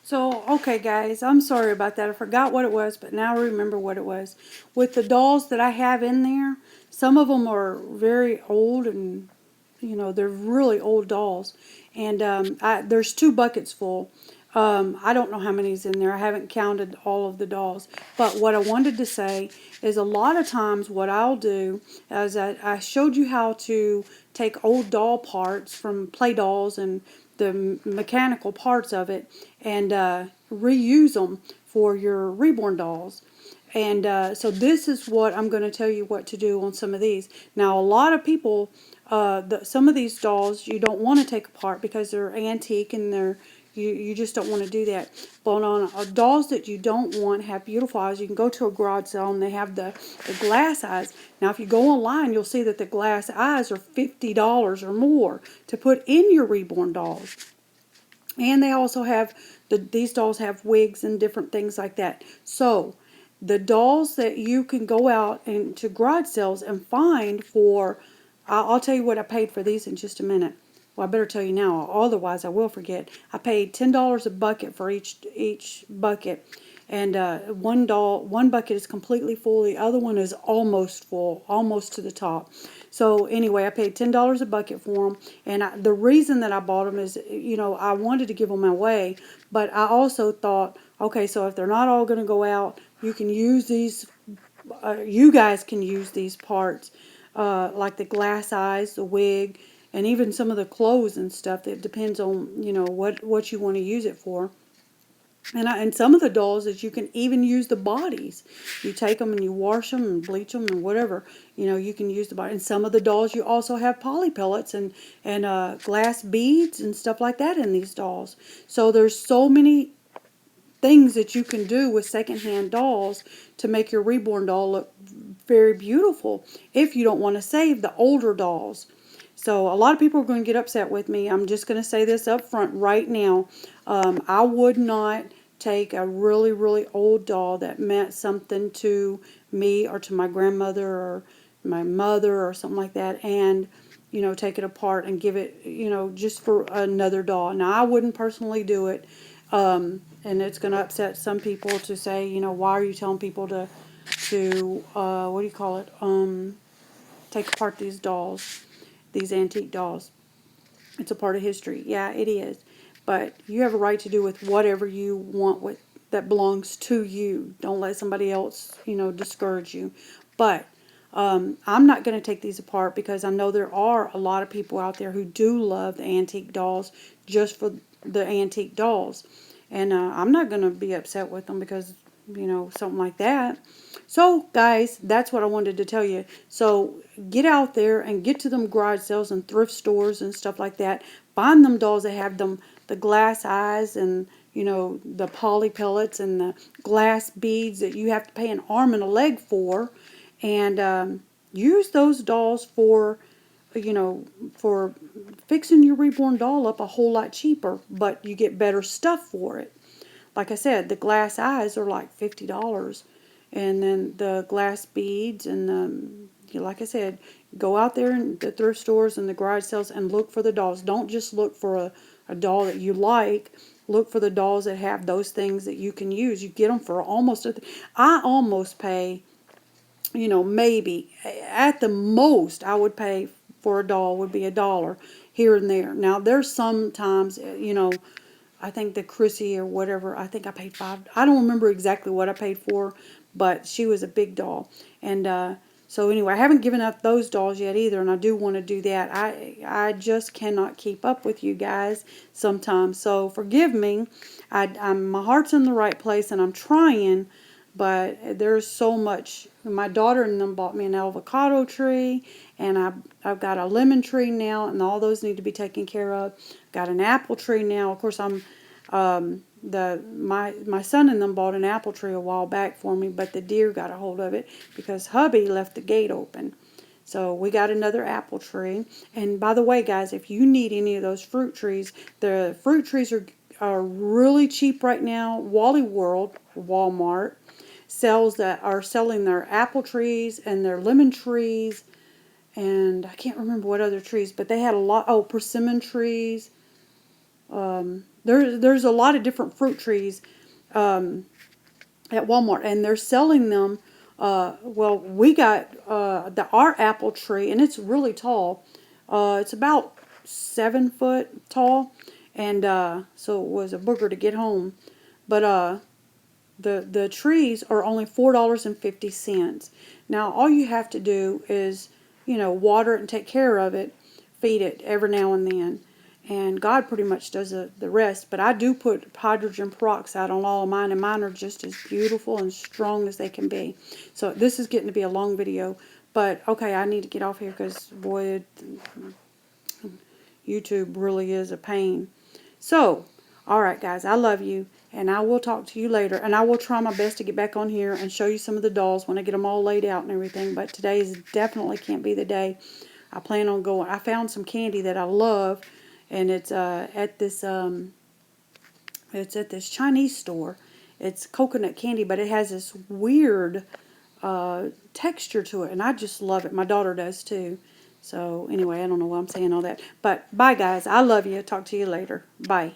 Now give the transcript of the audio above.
So, okay, guys, I'm sorry about that. I forgot what it was, but now I remember what it was. With the dolls that I have in there, some of them are very old and, they're really old dolls. And there's 2 buckets full. I don't know how many's in there. I haven't counted all of the dolls. But what I wanted to say is a lot of times what I'll do is I showed you how to take old doll parts from play dolls and the mechanical parts of it and reuse them for your reborn dolls. And so this is what I'm going to tell you what to do on some of these. Now, a lot of people, some of these dolls you don't want to take apart because they're antique and you just don't want to do that. But on dolls that you don't want have beautiful eyes, you can go to a garage sale and they have the glass eyes. Now, if you go online, you'll see that the glass eyes are $50 or more to put in your reborn dolls. And they also have these dolls have wigs and different things like that. So the dolls that you can go out into garage sales and find for, I'll tell you what I paid for these in just a minute. Well, I better tell you now, otherwise I will forget. I paid $10 a bucket for each bucket, and one bucket is completely full. The other one is almost full, almost to the top. So anyway, I paid $10 a bucket for them, and the reason that I bought them is, I wanted to give them away, but I also thought, okay, so if they're not all going to go out, you can use these. You guys can use these parts, like the glass eyes, the wig, and even some of the clothes and stuff. It depends on what you want to use it for. And some of the dolls that you can even use the bodies. You take them and you wash them and bleach them and whatever. You can use the body. And some of the dolls you also have poly pellets and glass beads and stuff like that in these dolls. So there's so many things that you can do with secondhand dolls to make your reborn doll look very beautiful if you don't want to save the older dolls. So a lot of people are going to get upset with me. I'm just going to say this up front right now. I would not take a really, really old doll that meant something to me or to my grandmother or my mother or something like that and, take it apart and give it, just for another doll. Now, I wouldn't personally do it. And it's going to upset some people to say, why are you telling people to what do you call it? Take apart these dolls, these antique dolls. It's a part of history. Yeah, it is. But you have a right to do with whatever you want with that belongs to you. Don't let somebody else, discourage you. But I'm not going to take these apart because I know there are a lot of people out there who do love the antique dolls just for the antique dolls. And I'm not going to be upset with them because, something like that. So, guys, that's what I wanted to tell you. So, get out there and get to them garage sales and thrift stores and stuff like that. Find them dolls that have the glass eyes and, the poly pellets and the glass beads that you have to pay an arm and a leg for. And use those dolls for fixing your reborn doll up a whole lot cheaper, but you get better stuff for it. Like I said, the glass eyes are like $50. And then the glass beads and like I said, go out there in the thrift stores and the garage sales and look for the dolls. Don't just look for a doll that you like. Look for the dolls that have those things that you can use. You get them for almost I almost pay, maybe at the most I would pay for a doll would be $1 here and there. Now there's sometimes, I think the Chrissy or whatever, I think I paid $5. I don't remember exactly what I paid for, but she was a big doll. And so anyway, I haven't given up those dolls yet either, and I do want to do that. I just cannot keep up with you guys sometimes. So forgive me. My heart's in the right place, and I'm trying, but there's so much. My daughter and them bought me an avocado tree, and I've got a lemon tree now, and all those need to be taken care of. Got an apple tree now. Of course, my son and them bought an apple tree a while back for me, but the deer got a hold of it because hubby left the gate open. So we got another apple tree. And by the way, guys, if you need any of those fruit trees, the fruit trees are really cheap right now. Wally World, Walmart, are selling their apple trees and their lemon trees, and I can't remember what other trees, but they had a lot. Oh, persimmon trees. there's a lot of different fruit trees at Walmart, and they're selling them. Well, we got our apple tree, and it's really tall. It's about 7 foot tall, and so it was a booger to get home. But the trees are only $4.50. Now all you have to do is, water it and take care of it, feed it every now and then, and God pretty much does the rest. But I do put hydrogen peroxide on all of mine, and mine are just as beautiful and strong as they can be. So this is getting to be a long video, but okay, I need to get off here because boy, YouTube really is a pain. So, alright guys, I love you, and I will talk to you later, and I will try my best to get back on here and show you some of the dolls when I get them all laid out and everything, but today definitely can't be the day. I plan on going. I found some candy that I love, and it's at this Chinese store. It's coconut candy, but it has this weird texture to it, and I just love it. My daughter does too. So anyway, I don't know why I'm saying all that. But bye guys. I love you. Talk to you later. Bye.